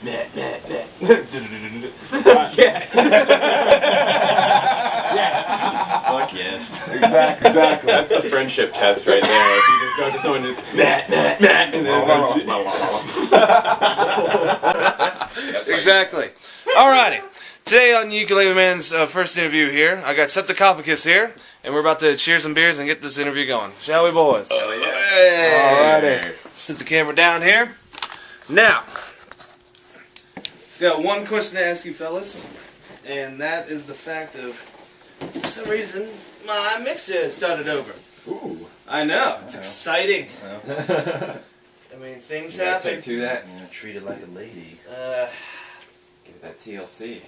Fuck yes. Exactly. That's the friendship test right there. If you just go to someone and just Exactly. Alrighty. Today on Ukuleleman's first interview here, I got Septikophagus here, and we're about to cheers some beers and get this interview going. Shall we, boys? Hell yeah. Alrighty. Sit the camera down here. Now, got one question to ask you fellas, and that is the fact of, for some reason, my mixer started over. Ooh. I know, it's exciting. I mean, things happen. Take two of that and treat it like a lady. Give it that TLC.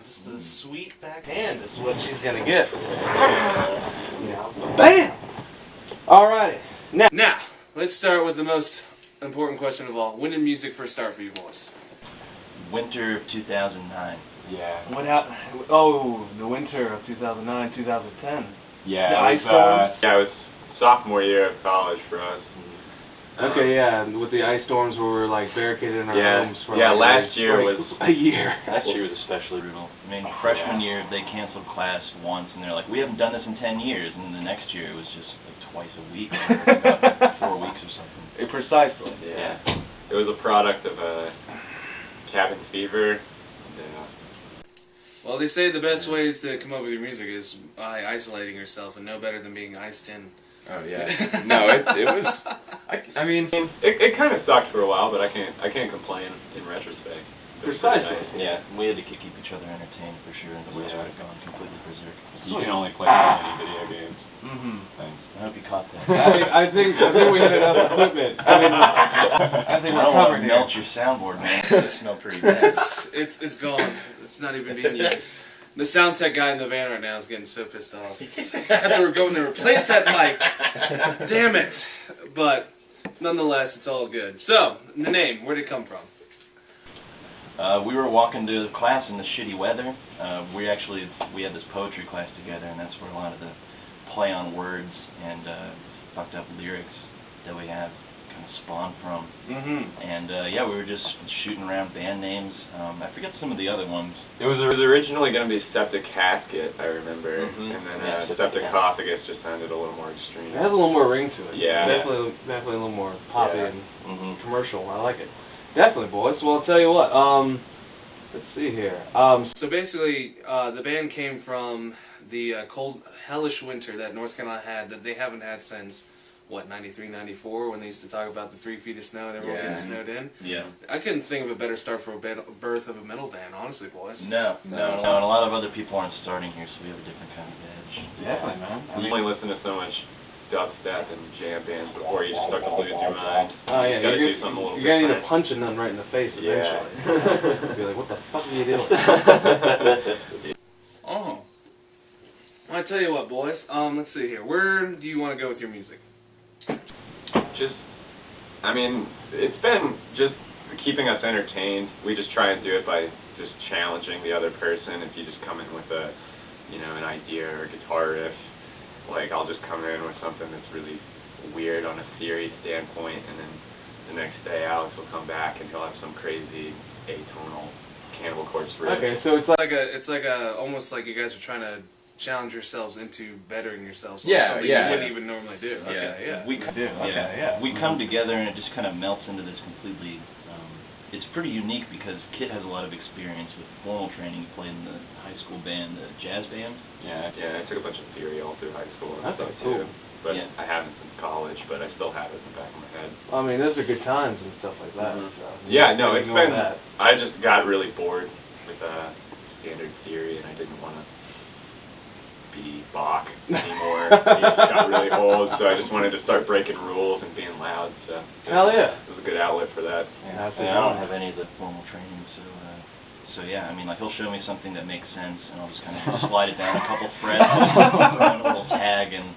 Just the sweet backhand is what she's gonna get. Bam! Alrighty. Now, let's start with the most important question of all. When did music first start for you boys? Winter of 2009. Yeah. What happened? Oh, the winter of 2009, 2010. Yeah. The ice storms? yeah, it was sophomore year of college for us. Okay, yeah, and with the ice storms where we were like barricaded in our homes for last year was a year. Last year was especially brutal. I mean, freshman year, they canceled class once, and they're like, we haven't done this in 10 years. And the next year, it was just like twice a week, about 4 weeks or something. Precisely. Yeah. It was a product of cabin fever. Well, they say the best ways to come up with your music is by isolating yourself, and no better than being iced in. Oh, yeah. No, it was... I mean... It kind of sucked for a while, but I can't complain in retrospect. Precisely. Yeah, we had to keep each other entertained for sure, and the boys would have gone completely berserk. You can only play so many video games. Thanks. I hope you caught that. I think we hit enough equipment. I think we're covered here. Melt your soundboard, man. It's gonna smell pretty bad. It's gone. It's not even being used. The sound tech guy in the van right now is getting so pissed off. I have to go in there and replace that mic. Damn it. But nonetheless, it's all good. So, the name, where did it come from? We were walking to class in the shitty weather. We had this poetry class together, and that's where a lot of the play on words and fucked up lyrics that we have kind of spawned from. And yeah, we were just shooting around band names. I forget some of the other ones. It was originally going to be Septikophagus, I remember, and then Septikophagus just sounded a little more extreme. It has a little more ring to it. Yeah. Definitely a little more poppy and commercial. I like it. Definitely, boys. Well, I'll tell you what. Let's see here. So basically, the band came from the cold, hellish winter that North Carolina had that they haven't had since, what, 93, 94, when they used to talk about the 3 feet of snow and everyone getting snowed in? Yeah. I couldn't think of a better start for a birth of a metal band, honestly, boys. No. And a lot of other people aren't starting here, so we have a different kind of edge. Definitely, man. You only listen to so much dubstep and jam bands before you just start to lose your mind. Oh yeah, you gotta do something a little you're gonna need different. to punch a nun right in the face eventually. Be like, what the fuck are you doing? Oh. Well, I tell you what, boys. Let's see here. Where do you want to go with your music? I mean, it's been just keeping us entertained. We just try and do it by just challenging the other person. If you just come in with an idea or a guitar riff, like I'll just come in with something that's really weird on a theory standpoint, and then the next day Alex will come back and he'll have some crazy atonal Cannibal Corpse riff. Okay, so it's like Almost like you guys are trying to challenge yourselves into bettering yourselves. Yeah, something you wouldn't even normally do. Okay, yeah. We come together and it just kind of melts into this completely. It's pretty unique because Kit has a lot of experience with formal training. He played in the high school band, the jazz band. Yeah, I took a bunch of theory all through high school and That's stuff cool. too. But I haven't since college, but I still have it in the back of my head. I mean, those are good times and stuff like that. So Yeah, no, it's been. That. I just got really bored with standard theory, and I didn't want to be Bach anymore. He just got really old, so I just wanted to start breaking rules and being loud. So hell yeah, it was a good outlet for that. Yeah, I don't have any of the formal training, so yeah, I mean, like he'll show me something that makes sense, and I'll just kind of slide it down a couple frets, run a little tag, and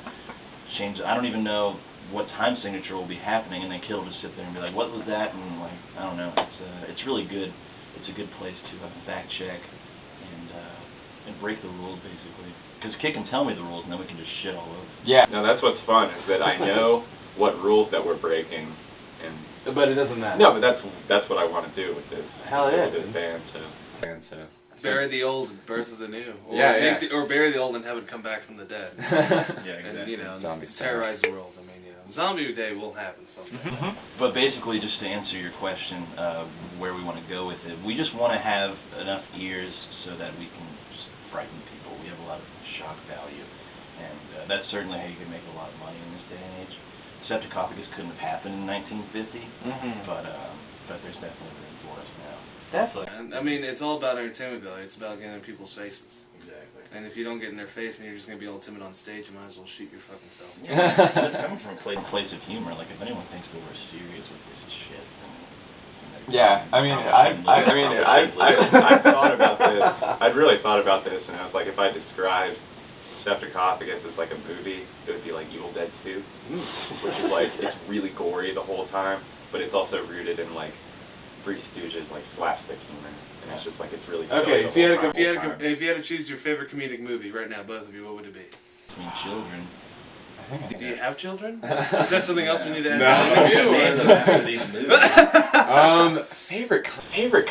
change. I don't even know what time signature will be happening, and then Kit will just sit there and be like, "What was that?" And like, I don't know. It's really good. It's a good place to fact check and break the rules basically. Because Kit can tell me the rules, and then we can just shit all over. Yeah. No, that's what's fun is that I know what rules that we're breaking, and but it doesn't matter. No, but that's what I want to do with this. Hell yeah. With this band, so. Bury the old, birth of the new. Or Yeah, yeah. or bury the old and have it come back from the dead. Yeah, exactly. And, you know, Zombie style. terrorize the world. I mean, you know, zombie day will happen someday. But basically, just to answer your question, where we want to go with it, we just want to have enough ears so that we can just frighten people. We have a lot of shock value, and that's certainly how you can make a lot of money in this day and age. Septikophagus couldn't have happened in 1950, but there's definitely room for us now. Definitely. And, I mean, it's all about entertainment value. It's about getting in people's faces. Exactly. And if you don't get in their face and you're just going to be all timid on stage, you might as well shoot your fucking self. It's coming from a place of humor. Like, if anyone thinks that we're serious with this shit, then... Yeah, I mean, I've thought about this. I'd really thought about this, and I was like, if I described Septikophagus as like a movie, it would be like Evil Dead 2, which is like, it's really gory the whole time, but it's also rooted in like Three Stooges, like slapstick humor, and it's just like, it's really Okay, silly if you had If you had to choose your favorite comedic movie right now, both of you, what would it be? I mean, children. Do you have children? Is that something else we need to ask? No. These movies. Favorite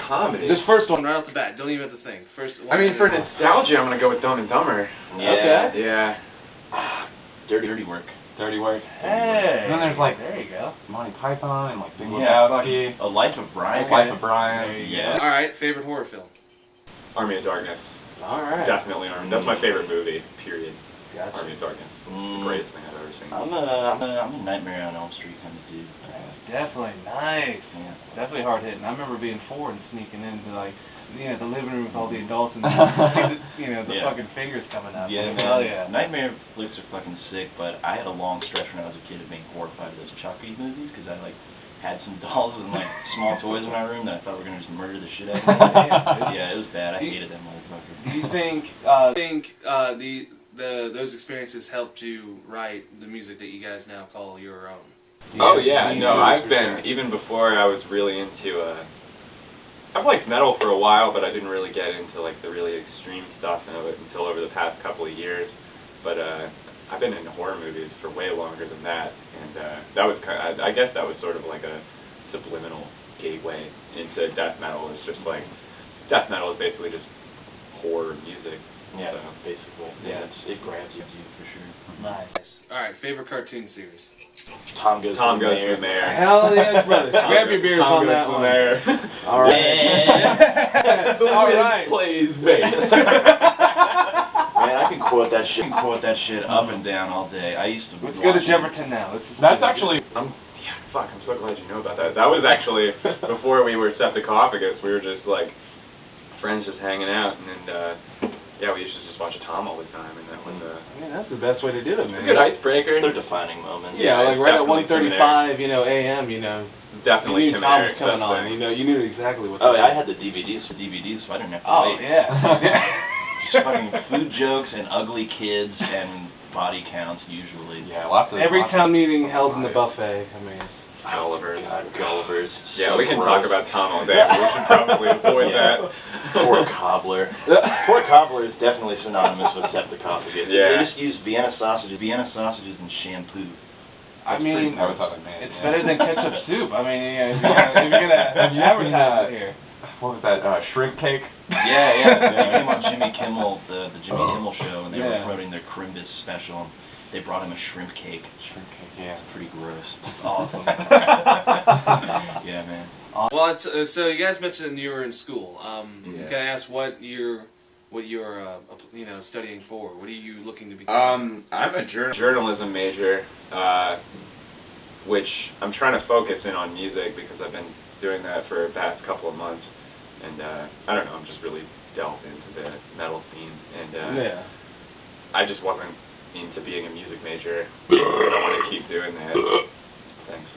comedy? This first one. Right off the bat, don't even have to think. First, I mean, for nostalgia, I'm gonna go with Dumb and Dumber. Yeah. Okay. Yeah. Dirty work. Dirty Work. Hey. And then there's like there you go. Monty Python and like Big Yeah, Lebowski. A Life of Brian. Life of Brian. Yeah. All right, favorite horror film. Army of Darkness. All right. Definitely Army. That's my favorite movie. Period. Gotcha. Army of Darkness. The greatest thing I've ever seen. I'm a Nightmare on Elm Street kind of dude. Definitely nice. Yeah. Definitely hard hitting. I remember being 4 and sneaking into like, you know, the living room with all the adults and you know, the Yeah. fucking fingers coming out. Yeah, Hell man. yeah. Nightmare flicks are fucking sick, but I had a long stretch when I was a kid of being horrified of those Chucky movies because I like had some dolls and like small toys in my room that I thought were gonna just murder the shit out of me. Yeah, it was bad. I hated that motherfucker. Do you think? Those experiences helped you write the music that you guys now call your own? Oh yeah, no, I've been, even before I was really into, I've liked metal for a while, but I didn't really get into like the really extreme stuff of it until over the past couple of years. But I've been into horror movies for way longer than that, and that was I guess that was sort of like a subliminal gateway into death metal. It's just like, death metal is basically just horror music. Yeah, So, basically. Yeah, it grabs you for sure. Nice. All right, favorite cartoon series. Tom Goes Tom to the Goes to Mayor. the Mayor. Hell yeah, brother. Grab your beers on that one. All right. Yeah. All right. Plays bass. Man, I can quote that shit. Up and down all day. I used to. Let's go to Jefferton now. That's actually. I'm so glad you know about that. That was actually before we were Septikophagus. We were just like friends, just hanging out, and then yeah, we used to just watch Tom all the time, and that was Yeah, that's the best way to do it, man. a good icebreaker. They're defining moments. Yeah, like right at Definitely 1:35, you know, a.m., you know. Definitely you knew Tim Tom was Eric's coming on. thing. You know, you knew exactly what. Oh, to yeah, I do. had the DVDs, so I didn't have to Oh wait. yeah. Just fucking food jokes and ugly kids and body counts usually. Yeah, lots of. Every lots town meeting held in the buffet. I mean. Gulliver's. Gulliver's. Yeah, so we can gross. talk about Tom all day, but we should probably avoid Yeah. that. Poor cobbler. Poor cobbler is definitely synonymous with Septikophagus. Yeah. They just use Vienna sausages and shampoo. I mean, I was like, man. it's better than ketchup soup. I mean, yeah, if you're gonna advertise it here. What was that? Shrimp cake. Yeah. They came on Jimmy Kimmel, the Jimmy Kimmel show, and they were Yeah. promoting their Crimbus special. They brought him a shrimp cake. Shrimp cake. Yeah. Pretty gross. Awesome. Yeah, man. Well, it's, so you guys mentioned you were in school. Yeah. Can I ask what you're you know, studying for? What are you looking to become? I'm a journalism major, which I'm trying to focus in on music because I've been doing that for the past couple of months, and I don't know, I'm just really delved into the metal scene, and Yeah. I just wasn't into being a music major. I don't want to keep doing that. Thanks.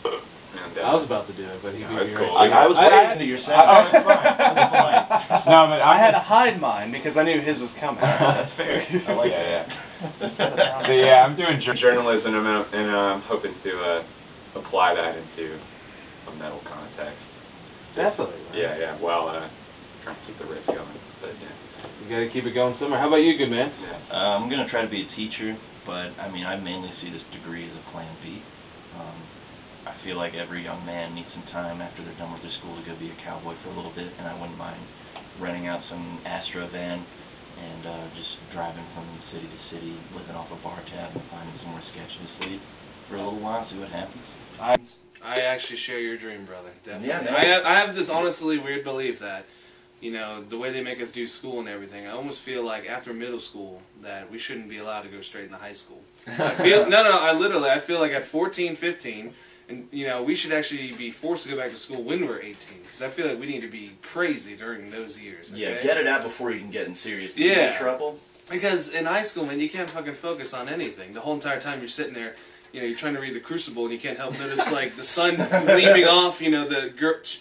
And, I was about to do it, but he No, beat me it's cool. right. I was waiting to your set. No, but I had to hide mine because I knew his was coming. That's fair. I like Yeah, that. So yeah, I'm doing journalism, and I'm hoping to apply that into a metal context. Definitely. Man. Yeah, while trying to keep the risk going. But yeah. You gotta keep it going somewhere. How about you, good man? Yeah. I'm gonna try to be a teacher, but I mean, I mainly see this degree as a plan B. I feel like every young man needs some time after they're done with their school to go be a cowboy for a little bit, and I wouldn't mind renting out some Astro van and just driving from city to city, living off a bar tab and finding somewhere sketchy to sleep for a little while, see what happens. I actually share your dream, brother. Definitely. Yeah, I have this honestly weird belief that, you know, the way they make us do school and everything, I almost feel like after middle school that we shouldn't be allowed to go straight into high school. I feel I feel like at 14, 15, and you know, we should actually be forced to go back to school when we're 18, because I feel like we need to be crazy during those years. Okay? Yeah, get it out before you can get in serious trouble. Because in high school, man, you can't fucking focus on anything. The whole entire time you're sitting there, you know, you're trying to read the Crucible and you can't help notice, like, the sun gleaming off, you know, the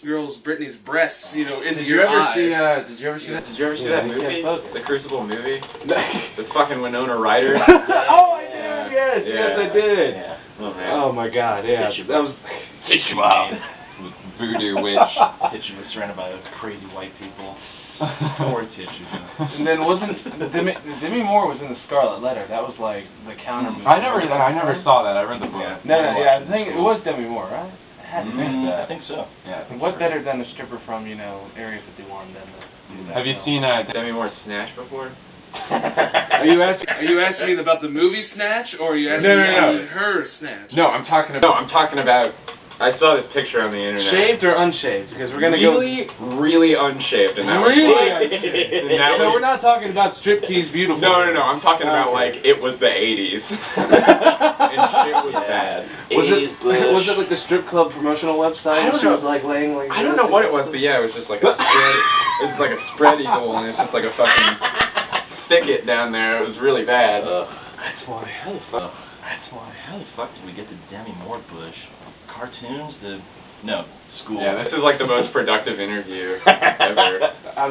girl's, Britney's breasts, you know, into your eyes. Did you ever see that? Did you ever see that movie? Focus. The Crucible movie? The fucking Winona Ryder? Oh, I did, yes, I did. Yeah. Oh, man. Oh my god, yeah. Hit you, That was... Wow. Voodoo witch. Hit you with surrounded by those crazy white people. Or hit you. And then wasn't Demi Moore was in the Scarlet Letter? That was like the counter movie. I never saw that. I read the book. No, I think it was Demi Moore, right? It had to be. I think so. Yeah. What better than a stripper from, you know, Area 51 than the... Have you seen Demi Moore Snatch before? Are you asking me about the movie Snatch, or are you asking me about her Snatch? No, I'm talking about. I saw this picture on the internet. shaved or unshaved? Because we're gonna go... Really unshaved, and that was Really? and that No, was, we're not talking about striptease beautiful. No, I'm talking about like it was the 80s, and shit was bad. Was it like the strip club promotional website? I don't She know. was like laying like... I don't know what it was, but yeah, it was just like a spread. It was like a spread eagle, and it's just like a fucking thicket down there. It was really bad. That's why. How the fuck did we get the Demi Moore push? Cartoons? School. Yeah, this is like the most productive interview ever. I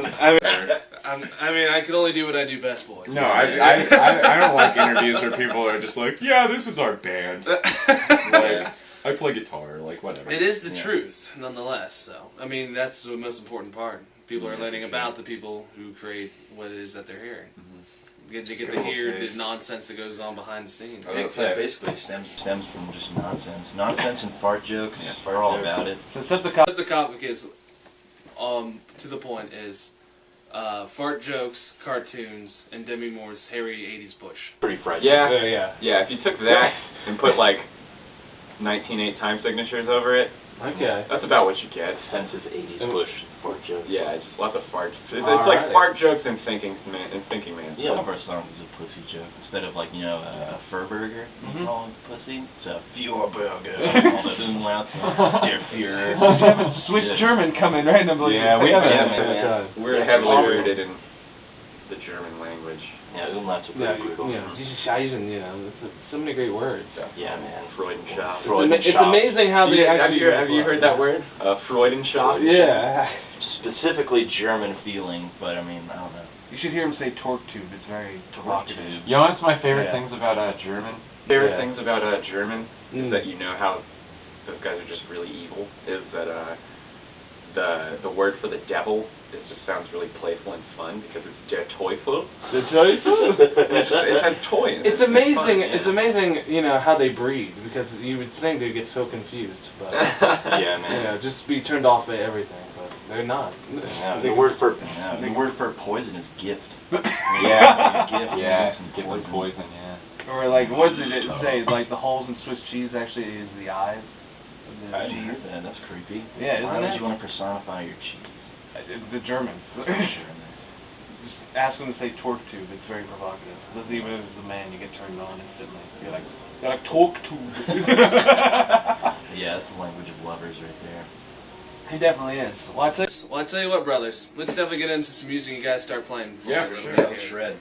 mean, I can only do what I do best, boys. No, I don't like interviews where people are just like, yeah, this is our band. Like, I play guitar, like, whatever. It is the truth, nonetheless, so. I mean, that's the most important part. People are letting about the people who create what it is that they're hearing. They get to hear the nonsense that goes on behind the scenes. Basically, it stems from just nonsense. Nonsense and fart jokes. We're all about it. So Septikophagus is, to the point, is fart jokes, cartoons, and Demi Moore's hairy 80s bush. pretty fresh. Yeah, if you took that and put like 19.8 time signatures over it, Okay. that's about what you get. Senses 80s bush fart joke. Yeah, just lots of farts. It's All like right. fart jokes and thinking man. Yeah, one of our songs is a pussy joke. Instead of like, you know, a fur burger, you call it pussy. It's a Fuhr burger. All the umlauts. Der Fuhrer. Swiss German coming randomly. Yeah, we have We're heavily rooted in the German language. Yeah, umlauts are Yeah, pretty brutal. you know, Jesus Scheißen, you know, so many great words. Yeah, man. Freudenschau. It's amazing how they Have actually... you heard that word? Freudenschau? Yeah. Specifically German feeling, but I mean, I don't know. You should hear him say torque tube. It's very provocative. You know what's my favorite things about German? Favorite things about German is Mm. that you know how those guys are just really evil. Is that the word for the devil just sounds really playful and fun because it's der Teufel. The Teufel? It has toy in it. It's amazing. Fun, It's amazing, you know, how they breed, because you would think they'd get so confused, but Yeah, man. you know, just be turned off by everything, but they're not. Yeah, The word for poison is gift. Yeah. Yeah, Gift poison, yeah. Or like, what did it say? Like the holes in Swiss cheese actually is the eyes of the I didn't cheese. hear that. That's creepy. Yeah, Why isn't would it? you want to personify your cheese? The Germans. Sure, Just ask them to say torque tube. It's very provocative. Even if it's a man, you get turned on instantly. You're like torque tube. Yeah, that's the language of lovers right there. He definitely is. Well, Well, I tell you what, brothers. Let's definitely get into some music. You guys start playing. Yeah, for sure. Let's shred.